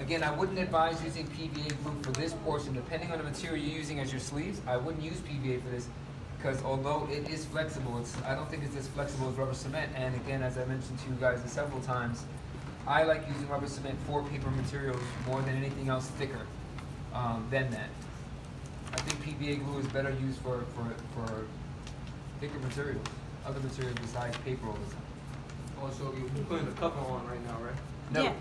Again, I wouldn't advise using PVA glue for this portion. Depending on the material you're using as your sleeves, I wouldn't use PVA for this because although it is flexible, I don't think it's as flexible as rubber cement. And again, as I mentioned to you guys several times, I like using rubber cement for paper materials more than anything else thicker than that. I think PVA glue is better used for thicker materials, other materials besides paper all the time. Also, you're putting the cover on right now, right? No. Yeah.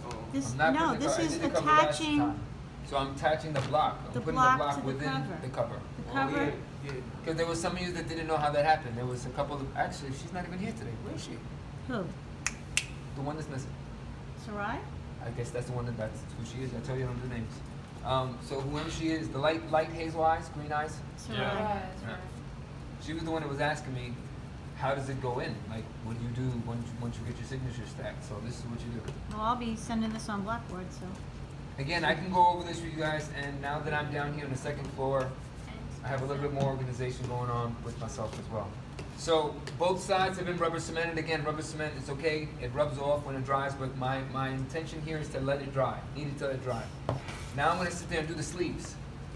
Oh. This is attaching So I'm attaching the block. I'm putting the block within the cover. The cover. Yeah. Because there was some of you that didn't know how that happened. There was a couple of, actually, she's not even here today. Where is she? Who? The one that's missing. Sarai? I guess that's the one that's who she is. I told you I don't do names. So whoever she is, the light hazel eyes, green eyes. Sarai. Yeah. She was the one that was asking me, how does it go in? Like, what do you do once you get your signature stacked? So this is what you do. Well, I'll be sending this on Blackboard, so. Again, I can go over this with you guys, and now that I'm down here on the second floor, I have a little bit more organization going on with myself as well. So both sides have been rubber cemented. Again, rubber cement is okay. It rubs off when it dries, but my intention here is to let it dry. Need it to let it dry. Now I'm going to sit there and do the sleeves.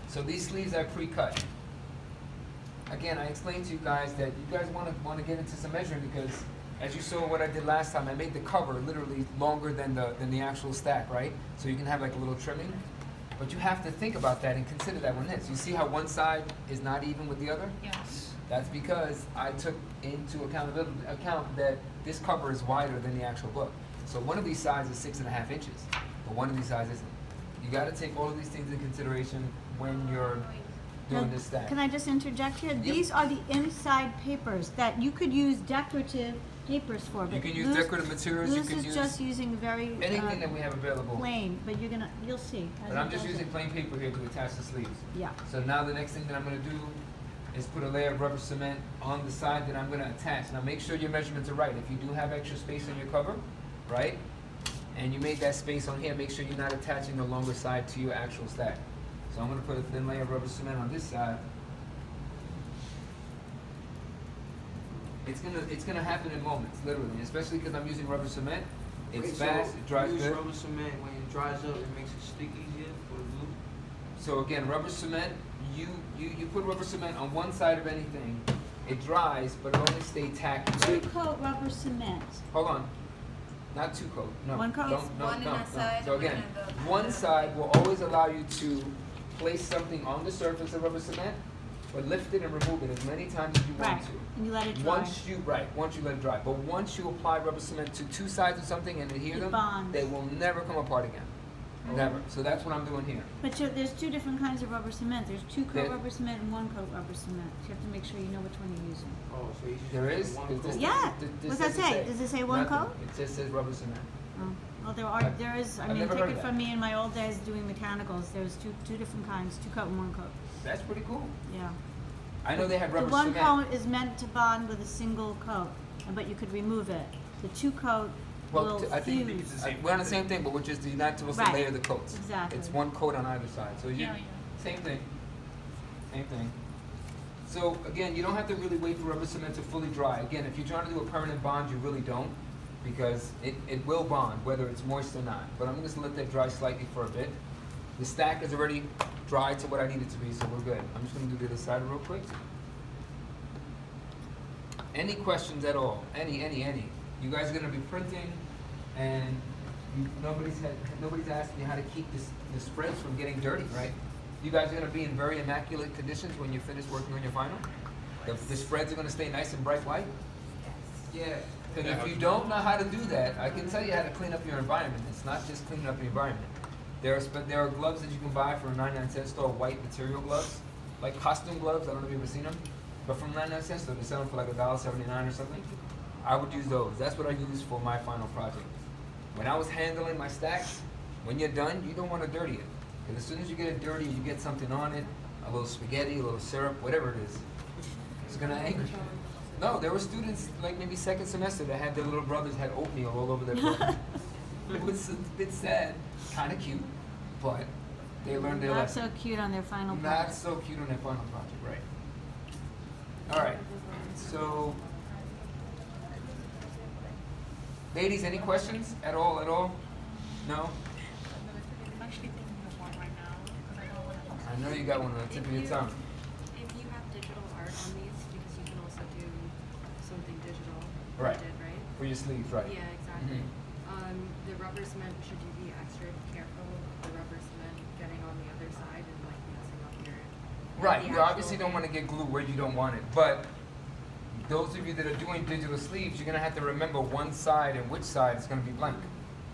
So these sleeves I pre-cut. Again, I explained to you guys that you guys want to get into some measuring because, as you saw what I did last time, I made the cover literally longer than the actual stack, right? So you can have like a little trimming. But you have to think about that and consider that when this. You see how one side is not even with the other? Yes. That's because I took into account that this cover is wider than the actual book. So one of these sides is 6.5 inches, but one of these sides isn't. You got to take all of these things in consideration when you're doing this stack. Can I just interject here? Yep. These are the inside papers that you could use decorative papers for. You But can use decorative materials. You This can is use just using very anything that we have available. plain, but you'll see. But I'm just using plain paper here to attach the sleeves. Yeah. So now the next thing that I'm going to do is put a layer of rubber cement on the side that I'm going to attach. Now make sure your measurements are right. If you do have extra space on your cover, right, and you made that space on here, make sure you're not attaching the longer side to your actual stack. So I'm going to put a thin layer of rubber cement on this side. It's gonna happen in moments, literally, especially because I'm using rubber cement. It's fast, it dries use good. rubber cement when it dries up, it makes it stick easier for the glue. So again, rubber cement, you put rubber cement on one side of anything, it dries, but it only stays tacked. Right? 2-coat rubber cement. Hold on, not 2-coat. No, One coat? One in that side, So one again, in the one other. side will always allow you to place something on the surface of rubber cement, but lift it and remove it as many times as you want Right. to. And you let it dry. Once you let it dry. But once you apply rubber cement to two sides of something and adhere It them, bonds. they will never come apart again. Never. So that's what I'm doing here. But there's two different kinds of rubber cement. There's 2-coat There- rubber cement and 1-coat rubber cement. So you have to make sure you know which one you're using. Oh, so you just There use is? one Is this- coat. Yeah. this What's that doesn't say? Does it say 1 Nothing. coat? It just says rubber cement. Oh. Well, I've- there is. I I've mean, never take heard it that. from me in my old days doing mechanicals. There's two different kinds, 2-coat and 1-coat. That's pretty cool. Yeah. I know they had rubber The 1 cement. coat is meant to bond with a single coat, but you could remove it. The 2-coat will I think fuse. we're on the same thing, but we're just you're not supposed to Right. layer the coats. Exactly. It's one coat on either side. So you Yeah. same thing. Same thing. So again, you don't have to really wait for rubber cement to fully dry. Again, if you're trying to do a permanent bond, you really don't, because it will bond whether it's moist or not. But I'm just gonna let that dry slightly for a bit. The stack is already dry to what I need it to be, so we're good. I'm just gonna do the other side real quick. Any questions at all? Any? You guys are gonna be printing, and nobody's asking you how to keep the spreads from getting dirty, right? You guys are gonna be in very immaculate conditions when you finish working on your final. The spreads are gonna stay nice and bright white. Yeah. Because if you don't know how to do that, I can tell you how to clean up your environment. It's not just cleaning up your environment. There are gloves that you can buy for a 99-cent store, white material gloves, like costume gloves. I don't know if you've ever seen them, but from 99-cent store, they sell them for like $1.79 or something. I would use those. That's what I use for my final project. When I was handling my stacks, when you're done, you don't want to dirty it. Because as soon as you get it dirty, you get something on it, a little spaghetti, a little syrup, whatever it is. It's gonna anger you. No, there were students, like maybe second semester, that had their little brothers had oatmeal all over their book. It was a bit sad, kind of cute, but they learned their Not lesson. so cute on their final Not project. so cute on their final project, right? All right, so, ladies, any questions at all? No? know you got one on the tip of your tongue. If you have digital art on these, because you can also do something digital Right. printed, right? For your sleeves, right? Yeah, exactly. Mhm. The rubber cement, should you be extra careful with the rubber cement getting on the other side and like messing up your Right, the you actual obviously don't thing? want to get glue where you don't want it, but those of you that are doing digital sleeves, you're going to have to remember one side and which side is going to be blank,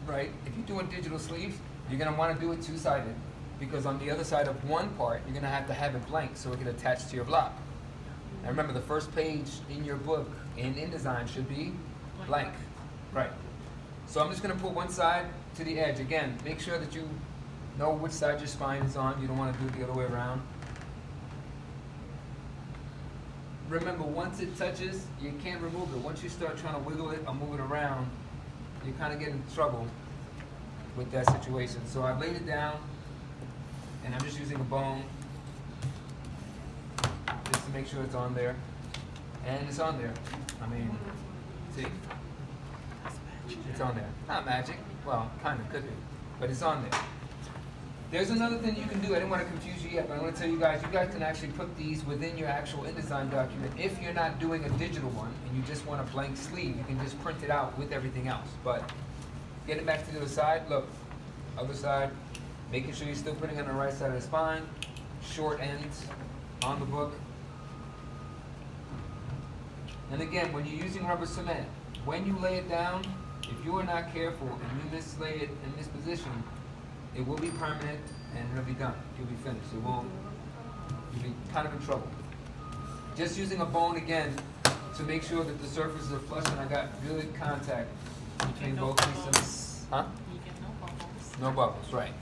right? If you're doing digital sleeves, you're going to want to do it two-sided, because on the other side of one part, you're going to have it blank so it can attach to your block. And remember, the first page in your book in InDesign should be blank, right? So I'm just going to put one side to the edge. Again, make sure that you know which side your spine is on. You don't want to do it the other way around. Remember, once it touches, you can't remove it. Once you start trying to wiggle it or move it around, you kind of get in trouble with that situation. So I've laid it down, and I'm just using a bone just to make sure it's on there. And it's on there. I mean, see? It's on there. Not magic. Well, kind of could be. But it's on there. There's another thing you can do. I didn't want to confuse you yet, but I want to tell you guys can actually put these within your actual InDesign document. If you're not doing a digital one and you just want a blank sleeve, you can just print it out with everything else. But get it back to the other side. Look, other side. Making sure you're still putting it on the right side of the spine. Short ends on the book. And again, when you're using rubber cement, when you lay it down, if you are not careful and you mislay it in this position, it will be permanent and it'll be done. You'll be finished. You'll be kind of in trouble. Just using a bone again to make sure that the surfaces are flush and I got good contact between both pieces. Huh? You get no bubbles. No bubbles, right.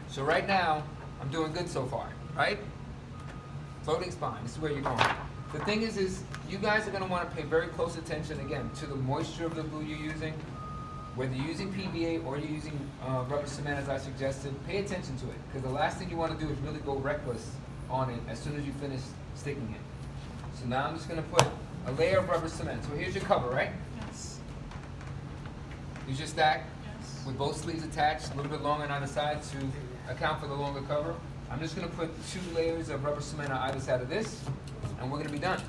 So right now, I'm doing good so far, right? Floating spine, this is where you're going. The thing is you guys are going to want to pay very close attention, again, to the moisture of the glue you're using. Whether you're using PVA or you're using rubber cement as I suggested, pay attention to it. Because the last thing you want to do is really go reckless on it as soon as you finish sticking it. So now I'm just going to put a layer of rubber cement. So here's your cover, right? Yes. Here's your stack Yes. with both sleeves attached, a little bit longer on either side to account for the longer cover. I'm just going to put 2 layers of rubber cement on either side of this, and we're going to be done.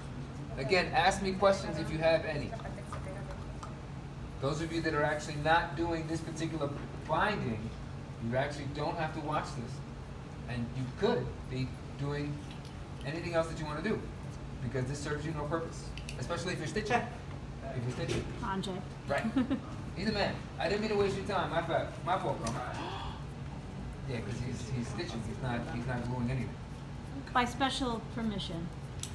Again, ask me questions if you have any. Those of you that are actually not doing this particular binding, you actually don't have to watch this. And you could be doing anything else that you want to do, because this serves you no purpose, especially if you're stitching. If you're stitching. Andre. Right. He's a man. I didn't mean to waste your time. My fault, bro. Yeah, because he's stitching. He's not gluing anything. By special permission.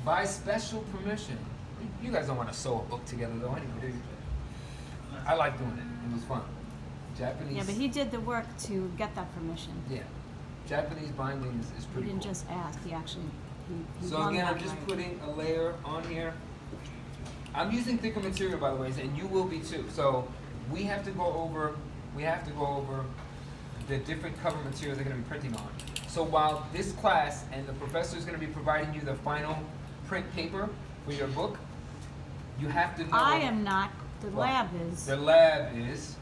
By special permission. You guys don't want to sew a book together though, anyway, do you? I like doing it. It was fun. Japanese. Yeah, but he did the work to get that permission. Yeah. Japanese binding is He pretty didn't cool. just ask, he actually, he So won again, that I'm just right. putting a layer on here. I'm using thicker material, by the way, and you will be too. So we have to go over the different cover materials they're going to be printing on. So while this class and the professor is going to be providing you the final print paper for your book, you have to know. I am not, the Well, lab is. The lab is.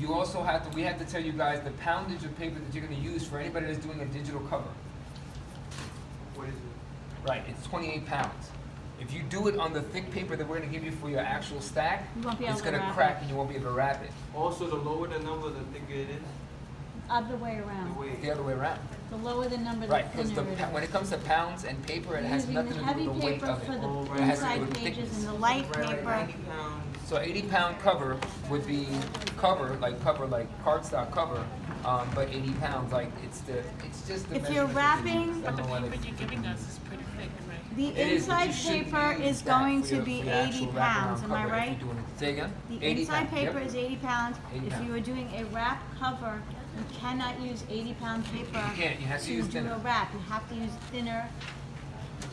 You also have to, we have to tell you guys the poundage of paper that you're going to use for anybody that's doing a digital cover. What is it? Right, it's 28 pounds. If you do it on the thick paper that we're going to give you for your actual stack, You won't be able it's to going to wrap crack it. and you won't be able to wrap it. Also, the lower the number, the thicker it is. Other way The around. weight. The other way around. The lower the number, the Right, because thinner it is. when it comes to pounds and paper, it has Using nothing the to do heavy with the weight paper of for it. the Oh, right. It has to do inside with the pages thickness. and the light Right, paper. 90 pounds. So 80-pound cover would be cover like cardstock cover, but 80 pounds, like it's just the If you're measurement that they wrapping- use. I But the don't know why paper they- you're giving us is pretty thick, right? The It is, but you inside shouldn't paper use is that going for to your- be for your 80 actual pounds, wraparound am I cover if right? you're doing it. Say again? The 80 inside pounds, paper yep. is 80 pounds. 80 If pounds. you are doing a wrap cover, you cannot use 80-pound paper You can't, you have to use do thinner. a wrap. You have to use thinner.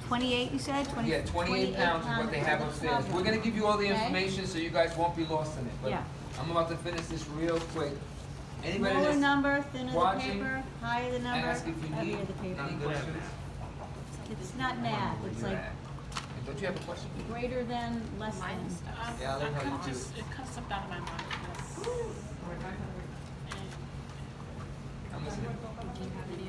28, you said? 20, Yeah, 28 pounds is what they have for the upstairs. cover. We're gonna give you all the Okay? information so you guys won't be lost in it. But Yeah. I'm about to finish this real quick. Anybody Smaller that's number, thinner the watching, paper, higher the number, ask if you need heavier the paper. any questions. It's not math, it's Where like you're at. And don't you have a question? greater than, less than. Mine is Yeah, I learned how to do it cuts stuff down in my mind. Yes. I'm listening. Do you have any